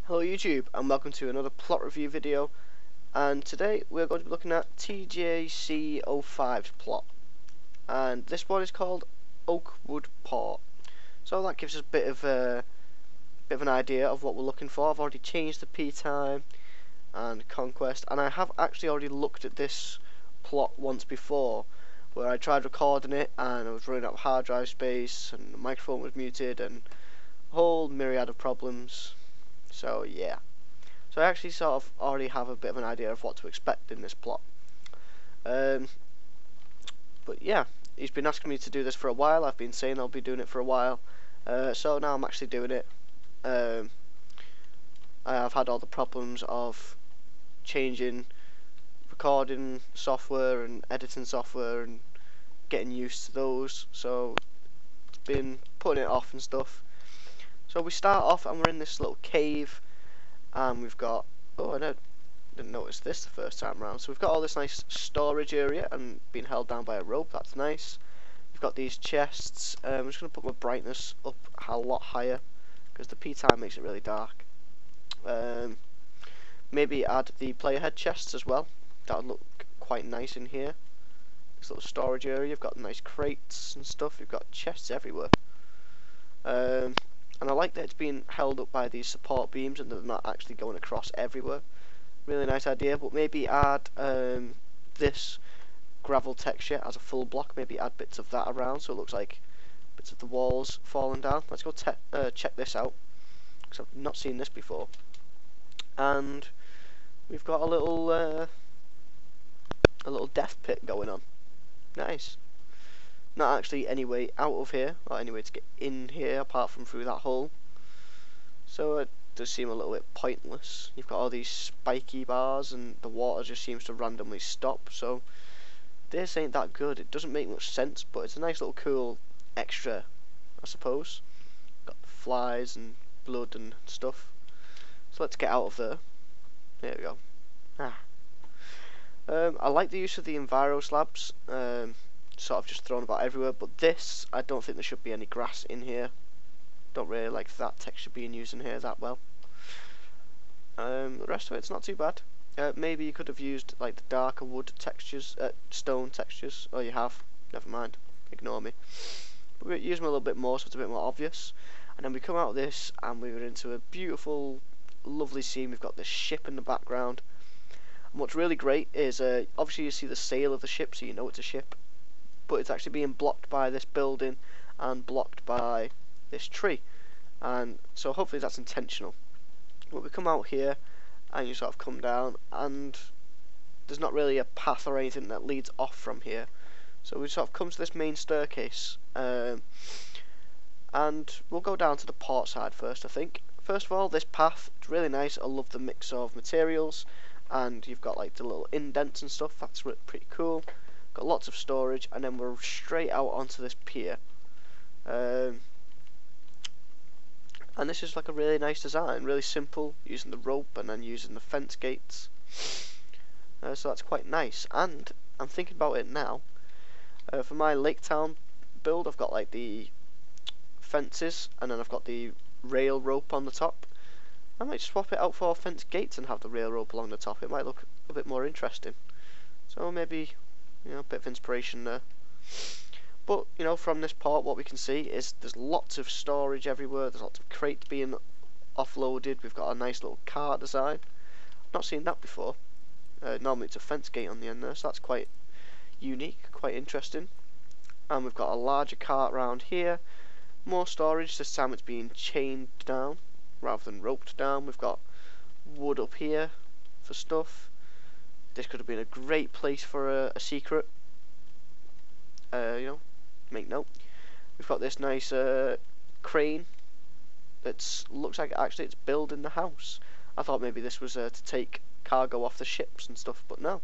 Hello YouTube and welcome to another plot review video, and today we're going to be looking at TJC05's plot, and this one is called Oakwood Port. So that gives us a bit of an idea of what we're looking for. I've already changed the P time and Conquest, and I have actually already looked at this plot once before where I tried recording it and I was running out of hard drive space and the microphone was muted and a whole myriad of problems. So yeah, so I actually sort of already have a bit of an idea of what to expect in this plot. But yeah, he's been asking me to do this for a while. I've been saying I'll be doing it for a while, so now I'm actually doing it. I have had all the problems of changing recording software and editing software and getting used to those, so it's been putting it off and stuff. So we start off and we're in this little cave, and we've got, oh, I didn't notice this the first time around. So we've got all this nice storage area and being held down by a rope. That's nice. We've got these chests. I'm just going to put my brightness up a lot higher because the P time makes it really dark. Maybe add the player head chests as well. That would look quite nice in here. This little storage area. You've got nice crates and stuff. You've got chests everywhere. And I like that it's being held up by these support beams and they're not actually going across everywhere. Really nice idea, but maybe add this gravel texture as a full block. Maybe add bits of that around so it looks like bits of the walls falling down. Let's go check this out because I've not seen this before. And we've got a little death pit going on. Nice. Not actually any way out of here, or any way to get in here apart from through that hole. So it does seem a little bit pointless. You've got all these spiky bars and the water just seems to randomly stop. So this ain't that good. It doesn't make much sense, but it's a nice little cool extra, I suppose. Got flies and blood and stuff. So let's get out of there. There we go. I like the use of the enviro slabs. Sort of just thrown about everywhere, but this, I don't think there should be any grass in here. Don't really like that texture being used in here that well. The rest of it's not too bad. Maybe you could have used like the darker wood textures, stone textures. Oh, you have. Never mind. Ignore me. But we're using them a little bit more so it's a bit more obvious. And then we come out of this and we're into a beautiful, lovely scene. We've got this ship in the background. And what's really great is obviously you see the sail of the ship, so you know it's a ship. But it's actually being blocked by this building and blocked by this tree, and so hopefully that's intentional. But we come out here and you sort of come down and there's not really a path or anything that leads off from here, so we sort of come to this main staircase, and we'll go down to the port side first. I think first of all, this path, it's really nice. I love the mix of materials, and you've got like the little indents and stuff. That's pretty cool. Got lots of storage, and then we're straight out onto this pier. And this is like a really nice design, really simple, using the rope and then using the fence gates. So that's quite nice. And I'm thinking about it now. For my Lake Town build, I've got like the fences, and then I've got the rail rope on the top. I might swap it out for fence gates and have the rail rope along the top. It might look a bit more interesting. So maybe, you know, a bit of inspiration there. But, you know, from this part what we can see is there's lots of storage everywhere. There's lots of crates being offloaded. We've got a nice little car design. I've not seen that before. Normally it's a fence gate on the end there, so that's quite unique, quite interesting. And we've got a larger cart around here. More storage. This time it's being chained down rather than roped down. We've got wood up here for stuff. This could have been a great place for a secret. You know, make note. We've got this nice crane that looks like actually it's building the house. I thought maybe this was to take cargo off the ships and stuff, but no.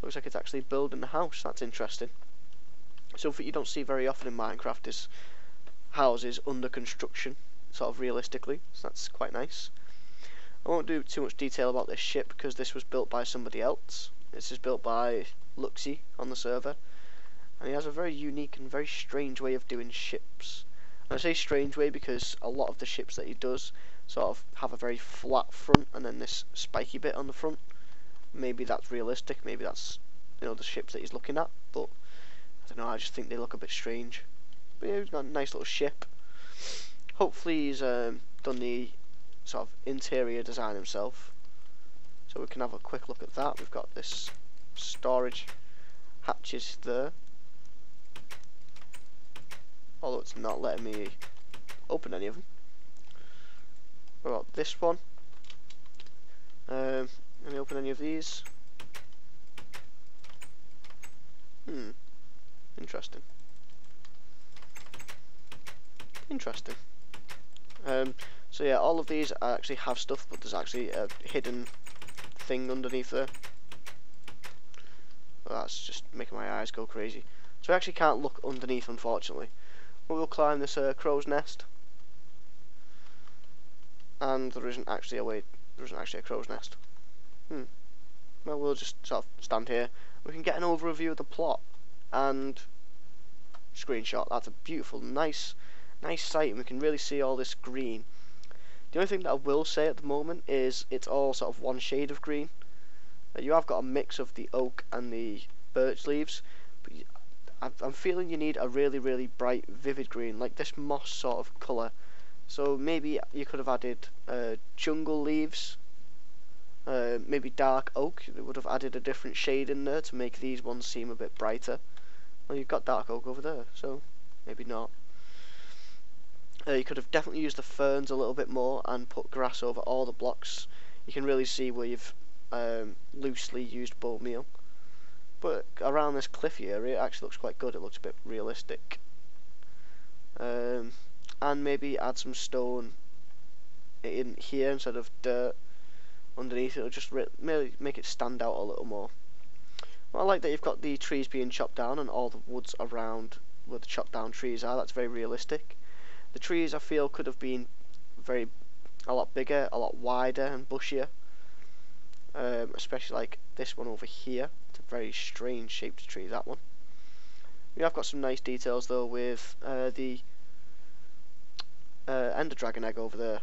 Looks like it's actually building the house. That's interesting. Something you don't see very often in Minecraft is houses under construction, sort of realistically. So that's quite nice. I won't do too much detail about this ship because this was built by somebody else. This is built by Luxy on the server, and he has a very unique and very strange way of doing ships. And I say strange way because a lot of the ships that he does, sort of have a very flat front and then this spiky bit on the front. Maybe that's realistic, maybe that's, you know, the ships that he's looking at, but I don't know, I just think they look a bit strange. But yeah, he's got a nice little ship. Hopefully he's done the sort of interior design himself, so we can have a quick look at that. We've got this storage hatches there, although it's not letting me open any of them. What about this one? Let me open any of these. Interesting. Interesting. So yeah, all of these actually have stuff, but there's actually a hidden thing underneath there. Well, that's just making my eyes go crazy. So I actually can't look underneath, unfortunately. But we'll climb this crow's nest. And there isn't actually a way. There isn't actually a crow's nest. Well, we'll just sort of stand here. We can get an overview of the plot and screenshot. That's a beautiful, nice sight, and we can really see all this green. The only thing that I will say at the moment is it's all sort of one shade of green. You have got a mix of the oak and the birch leaves, but I'm feeling you need a really bright, vivid green, like this moss sort of colour. So maybe you could have added jungle leaves, maybe dark oak. It would have added a different shade in there to make these ones seem a bit brighter. Well, you've got dark oak over there, so maybe not. You could have definitely used the ferns a little bit more and put grass over all the blocks. You can really see where you've loosely used bone meal. But around this cliffy area it actually looks quite good. It looks a bit realistic. And maybe add some stone in here instead of dirt underneath. It'll just really make it stand out a little more. Well, I like that you've got the trees being chopped down and all the woods around where the chopped down trees are. That's very realistic. The trees, I feel, could have been a lot bigger, a lot wider and bushier. Especially like this one over here. It's a very strange shaped tree, that one. We have got some nice details though with the Ender Dragon egg over there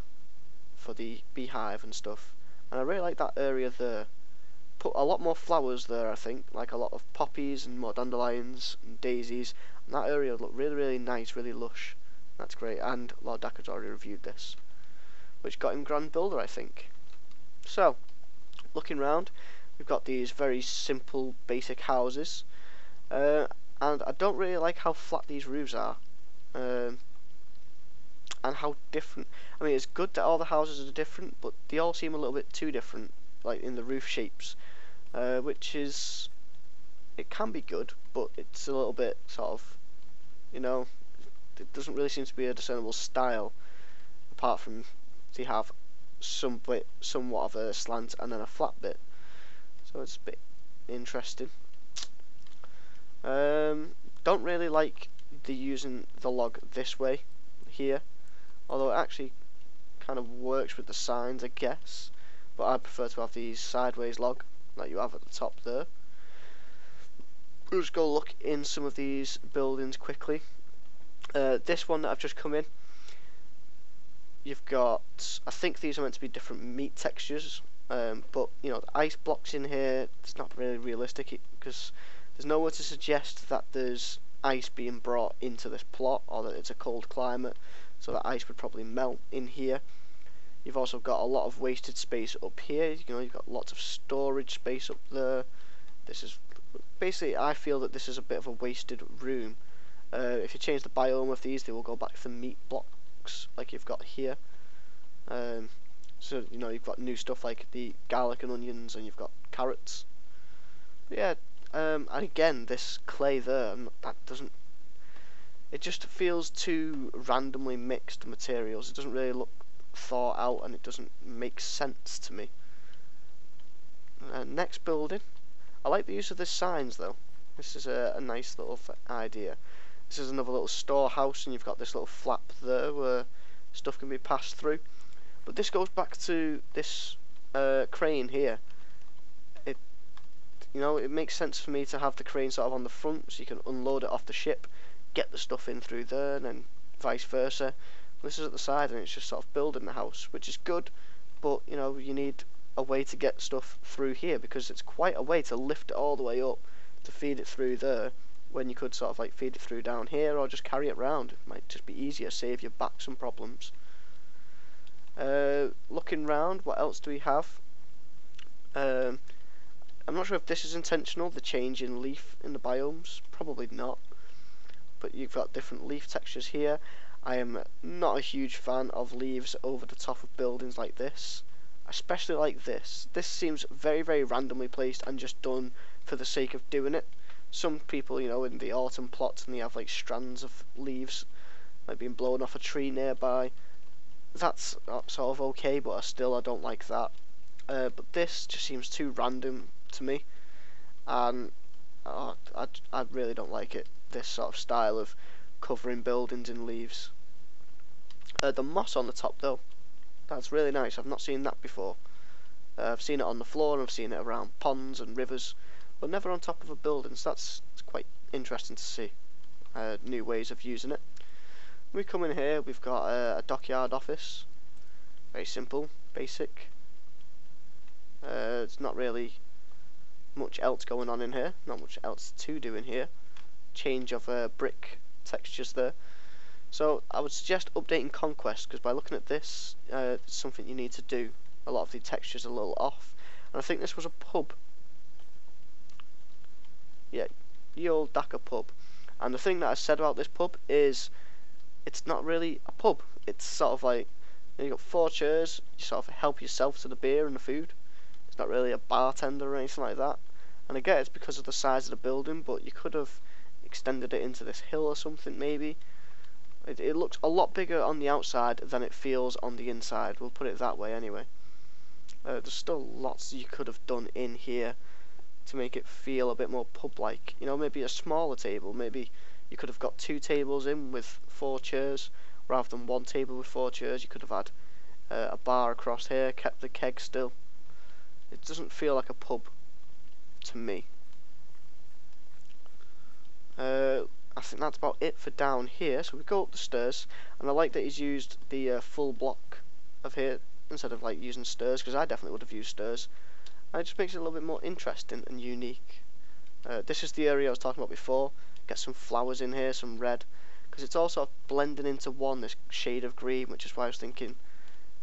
for the beehive and stuff. And I really like that area there. Put a lot more flowers there, I think, like a lot of poppies and more dandelions and daisies. And that area would look really nice, really lush. That's great, and Lord Dakr's already reviewed this, which got him Grand Builder, I think. So, looking round, we've got these very simple, basic houses, and I don't really like how flat these roofs are, and how different. I mean, it's good that all the houses are different, but they all seem a little bit too different, like in the roof shapes, which is, it can be good, but it's a little bit sort of, you know, it doesn't really seem to be a discernible style, apart from they have somewhat of a slant and then a flat bit, so it's a bit interesting. Don't really like the using the log this way here, although it actually kind of works with the signs, I guess, but I prefer to have these sideways log like you have at the top there. We'll just go look in some of these buildings quickly. This one that I've just come in, you've got, I think these are meant to be different meat textures, but you know, the ice blocks in here, it's not really realistic because there's nowhere to suggest that there's ice being brought into this plot or that it's a cold climate, so that ice would probably melt in here. You've also got a lot of wasted space up here. You know, you've got lots of storage space up there. This is basically, I feel that this is a bit of a wasted room. If you change the biome of these, they will go back to meat blocks like you've got here. So you know, you've got new stuff like the garlic and onions, and you've got carrots. But yeah, and again, this clay there, that doesn't. It just feels too randomly mixed materials. It doesn't really look thought out, and it doesn't make sense to me. Next building, I like the use of the signs though. This is a nice little idea. This is another little storehouse, and you've got this little flap there where stuff can be passed through. But this goes back to this crane here. You know, it makes sense for me to have the crane sort of on the front, so you can unload it off the ship, get the stuff in through there, and then vice versa. This is at the side, and it's just sort of building the house, which is good, but you know, you need a way to get stuff through here, because it's quite a way to lift it all the way up to feed it through there, when you could sort of like feed it through down here, or just carry it round. It might just be easier, save your back some problems. Looking round, what else do we have? I'm not sure if this is intentional, the change in leaf in the biomes, probably not, but you've got different leaf textures here. I am not a huge fan of leaves over the top of buildings like this, especially like this. This seems very, very randomly placed and just done for the sake of doing it. Some people, you know, in the autumn plots, and they have like strands of leaves like being blown off a tree nearby. That's sort of okay, but I don't like that. But this just seems too random to me, and I really don't like it. This sort of style of covering buildings in leaves. The moss on the top though, that's really nice. I've not seen that before. I've seen it on the floor, and I've seen it around ponds and rivers, but never on top of a building, so that's quite interesting to see. New ways of using it. We come in here, we've got a dockyard office. Very simple, basic. It's not really much else going on in here, not much else to do in here. Change of brick textures there. So I would suggest updating Conquest, because by looking at this, it's something you need to do. A lot of the textures are a little off, and I think this was a pub. Yeah, the old Dakar pub. And the thing that I said about this pub is, it's not really a pub. It's sort of like, you know, you've got 4 chairs, you sort of help yourself to the beer and the food. It's not really a bartender or anything like that. And again, it's because of the size of the building, but you could have extended it into this hill or something maybe. It looks a lot bigger on the outside than it feels on the inside, we'll put it that way anyway. There's still lots you could have done in here to make it feel a bit more pub-like. You know, maybe a smaller table, maybe you could have got 2 tables in with 4 chairs, rather than 1 table with 4 chairs. You could have had a bar across here, kept the keg still. It doesn't feel like a pub to me. I think that's about it for down here. So we go up the stairs, and I like that he's used the full block of here instead of like using stairs, because I definitely would have used stairs. And it just makes it a little bit more interesting and unique. This is the area I was talking about before. Get some flowers in here, some red, because it's all sort of blending into one, this shade of green, which is why I was thinking,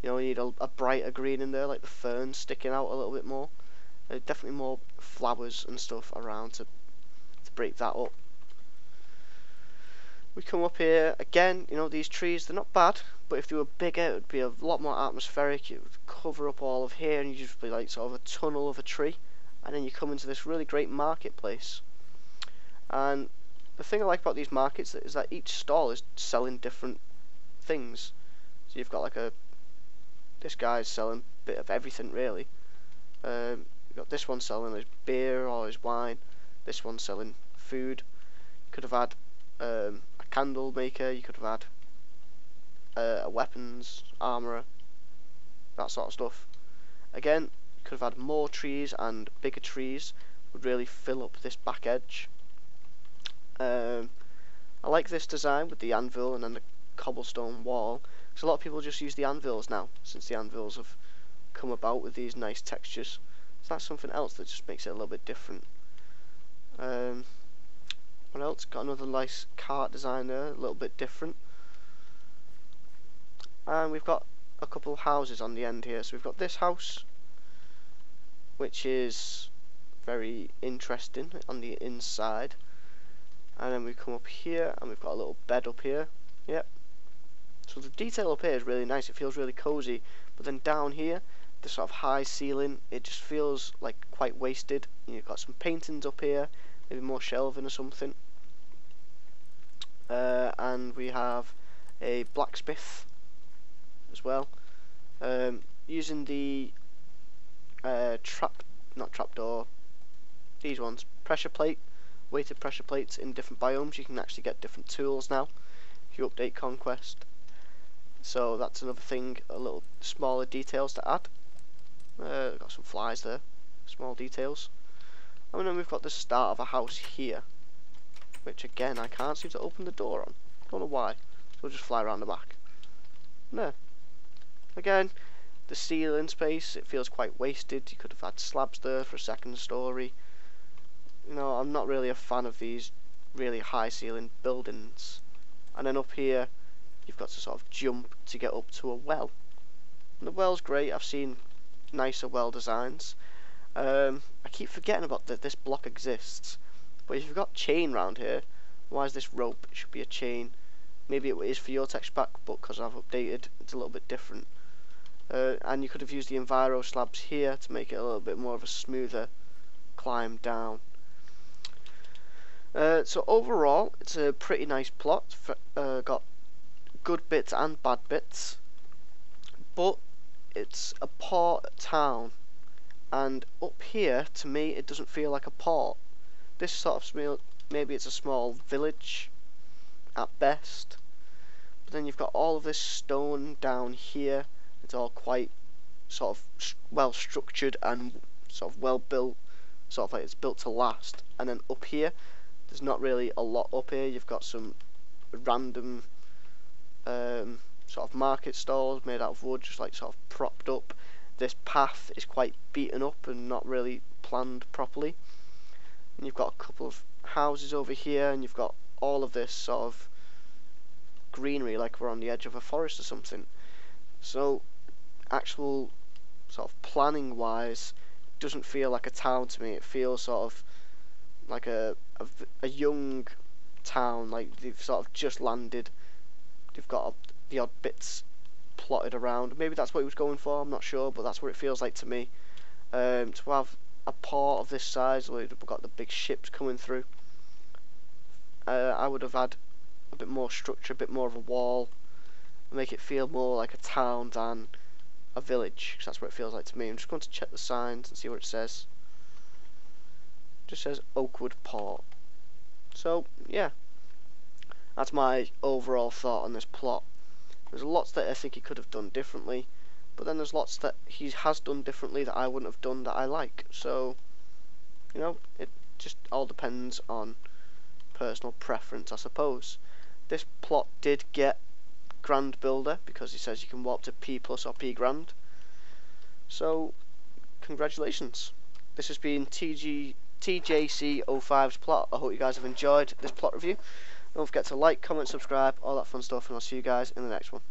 you know, you need a brighter green in there, like the ferns sticking out a little bit more. Definitely more flowers and stuff around to break that up. We come up here again. You know, these trees, they're not bad, but if they were bigger, it would be a lot more atmospheric. It would cover up all of here, and you'd just be like sort of a tunnel of a tree, and then you come into this really great marketplace. And the thing I like about these markets is that each stall is selling different things. So you've got like this guy's selling a bit of everything really. You've got this one selling his beer or his wine. This one selling food. You could have had a candle maker. You could have had a weapons armourer, that sort of stuff. Again, you could have had more trees, and bigger trees would really fill up this back edge. I like this design with the anvil and then the cobblestone wall, because a lot of people just use the anvils now, since the anvils have come about with these nice textures. So that's something else that just makes it a little bit different. What else? Got another nice cart design there, a little bit different. And we've got a couple of houses on the end here. So we've got this house, which is very interesting on the inside. And then we come up here, and we've got a little bed up here. Yep. So the detail up here is really nice. It feels really cozy. But then down here, the sort of high ceiling, it just feels like quite wasted. You've got some paintings up here, maybe more shelving or something. And we have a blacksmith as well. Using the not trapdoor, these ones, pressure plate, weighted pressure plates in different biomes. You can actually get different tools now if you update Conquest. So that's another thing, a little smaller details to add. Got some flies there, small details. And then we've got the start of a house here, which again I can't seem to open the door on. Don't know why. So we'll just fly around the back. No. Again, the ceiling space, it feels quite wasted. You could have had slabs there for a second story. You know, I'm not really a fan of these really high ceiling buildings. And then up here, you've got to sort of jump to get up to a well. And the well's great. I've seen nicer well designs. I keep forgetting about that this block exists. But if you've got chain round here, why is this rope? It should be a chain. Maybe it is for your text pack, but because I've updated, it's a little bit different. And you could have used the enviro slabs here to make it a little bit more of a smoother climb down. So overall, it's a pretty nice plot. Got good bits and bad bits, but it's a port town, and up here, to me, it doesn't feel like a port. This sort of maybe it's a small village at best, but then you've got all of this stone down here. It's all quite sort of well structured and sort of well built, sort of like it's built to last. And then up here, there's not really a lot up here. You've got some random sort of market stalls made out of wood, just like sort of propped up. This path is quite beaten up and not really planned properly. And you've got a couple of houses over here, and you've got all of this sort of greenery like we're on the edge of a forest or something. So actual sort of planning wise, doesn't feel like a town to me. It feels sort of like a young town, like they've sort of just landed. They've got the odd bits plotted around. Maybe that's what he was going for, I'm not sure, but that's what it feels like to me. To have a port of this size where we've got the big ships coming through, I would have had a bit more structure, a bit more of a wall, make it feel more like a town than a village, because that's what it feels like to me. I'm just going to check the signs and see what it says. It just says Oakwood Port. So yeah, that's my overall thought on this plot. There's lots that I think he could have done differently, but then there's lots that he has done differently that I wouldn't have done that I like. So, you know, it just all depends on personal preference, I suppose. This plot did get Grand Builder because he says you can warp to P+ or P Grand. So, congratulations. This has been TJC05's plot. I hope you guys have enjoyed this plot review. Don't forget to like, comment, subscribe, all that fun stuff, and I'll see you guys in the next one.